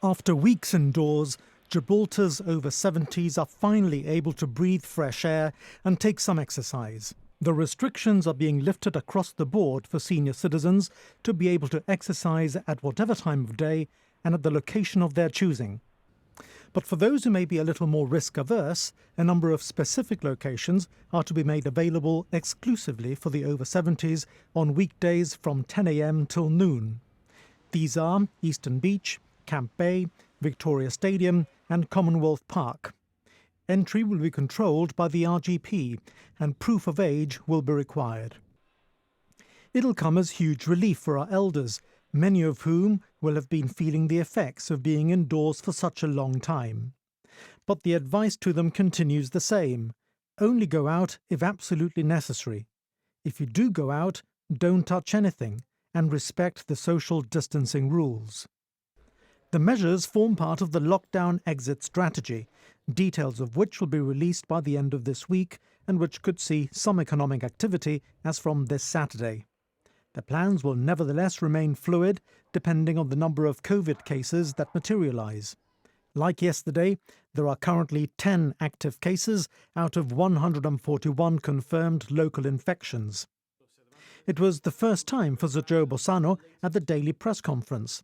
After weeks indoors, Gibraltar's over 70s are finally able to breathe fresh air and take some exercise. The restrictions are being lifted across the board for senior citizens to be able to exercise at whatever time of day and at the location of their choosing. But for those who may be a little more risk-averse, a number of specific locations are to be made available exclusively for the over 70s on weekdays from 10 a.m. till noon. These are Eastern Beach, Camp Bay, Victoria Stadium and Commonwealth Park. Entry will be controlled by the RGP and proof of age will be required. It'll come as huge relief for our elders, many of whom will have been feeling the effects of being indoors for such a long time. But the advice to them continues the same. Only go out if absolutely necessary. If you do go out, don't touch anything and respect the social distancing rules. The measures form part of the lockdown exit strategy, details of which will be released by the end of this week and which could see some economic activity as from this Saturday. The plans will nevertheless remain fluid depending on the number of COVID cases that materialise. Like yesterday, there are currently 10 active cases out of 141 confirmed local infections. It was the first time for Sir Joe Bossano at the daily press conference.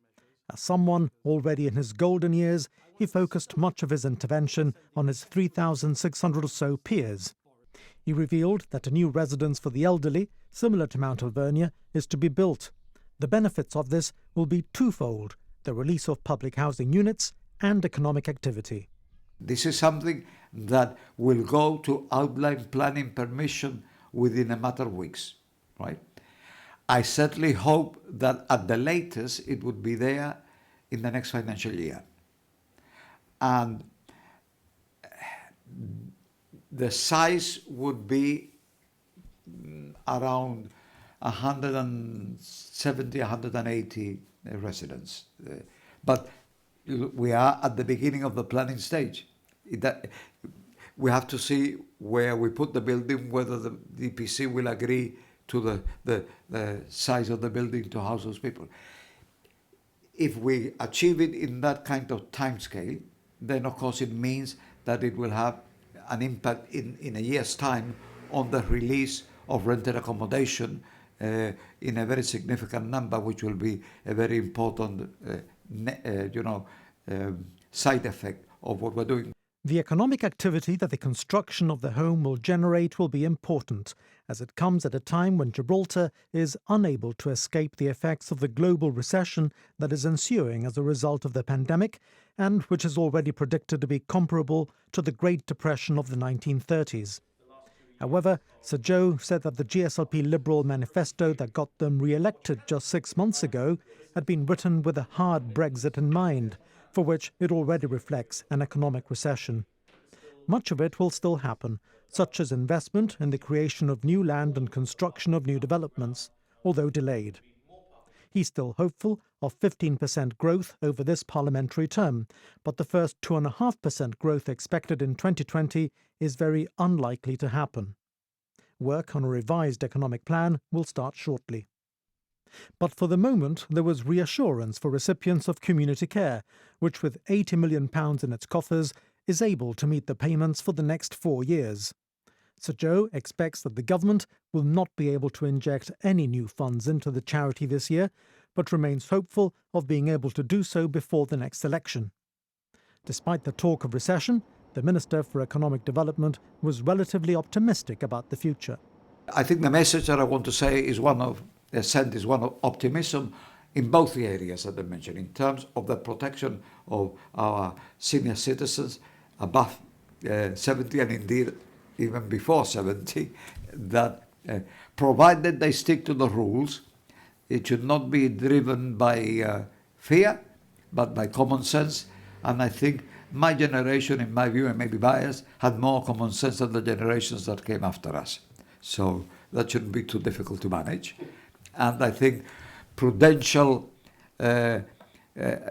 As someone already in his golden years, he focused much of his intervention on his 3,600 or so peers. He revealed that a new residence for the elderly, similar to Mount Alvernia, is to be built. The benefits of this will be twofold: the release of public housing units and economic activity. This is something that will go to outline planning permission within a matter of weeks, right? I certainly hope that at the latest it would be there in the next financial year. And the size would be around 170, 180 residents. But we are at the beginning of the planning stage. We have to see where we put the building, whether the DPC will agree to the size of the building to house those people. If we achieve it in that kind of time scale, then of course it means that it will have an impact in a year's time on the release of rented accommodation in a very significant number, which will be a very important side effect of what we're doing. The economic activity that the construction of the home will generate will be important, as it comes at a time when Gibraltar is unable to escape the effects of the global recession that is ensuing as a result of the pandemic and which is already predicted to be comparable to the Great Depression of the 1930s. However, Sir Joe said that the GSLP Liberal manifesto that got them re-elected just 6 months ago had been written with a hard Brexit in mind, for which it already reflects an economic recession. Much of it will still happen, such as investment in the creation of new land and construction of new developments, although delayed. He's still hopeful of 15% growth over this parliamentary term, but the first 2.5% growth expected in 2020 is very unlikely to happen. Work on a revised economic plan will start shortly. But for the moment, there was reassurance for recipients of community care, which with £80 million in its coffers is able to meet the payments for the next 4 years. Sir Joe expects that the government will not be able to inject any new funds into the charity this year, but remains hopeful of being able to do so before the next election. Despite the talk of recession, the Minister for Economic Development was relatively optimistic about the future. I think the message that I want to say is one of optimism in both the areas that I mentioned, in terms of the protection of our senior citizens above 70 and indeed even before 70, that provided they stick to the rules, it should not be driven by fear, but by common sense. And I think my generation, in my view, and maybe biased, had more common sense than the generations that came after us. So that shouldn't be too difficult to manage. And I think prudential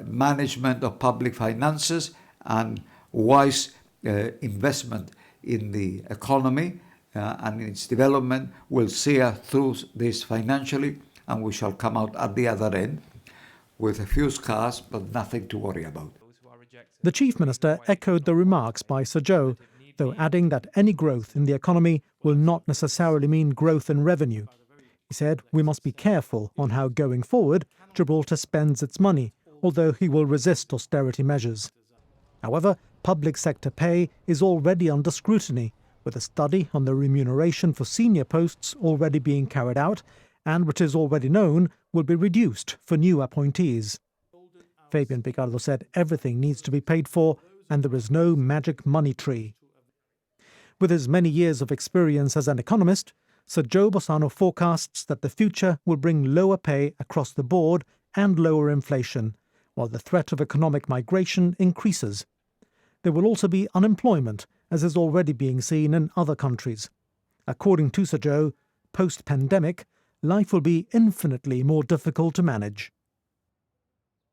management of public finances and wise investment in the economy and in its development will see us through this financially, and we shall come out at the other end with a few scars but nothing to worry about. The Chief Minister echoed the remarks by Sir Joe, though adding that any growth in the economy will not necessarily mean growth in revenue. He said we must be careful on how, going forward, Gibraltar spends its money, although he will resist austerity measures. However, public sector pay is already under scrutiny, with a study on the remuneration for senior posts already being carried out, and which is already known will be reduced for new appointees. Fabian Picardo said everything needs to be paid for, and there is no magic money tree. With his many years of experience as an economist, Sir Joe Bossano forecasts that the future will bring lower pay across the board and lower inflation, while the threat of economic migration increases. There will also be unemployment, as is already being seen in other countries. According to Sir Joe, post-pandemic, life will be infinitely more difficult to manage.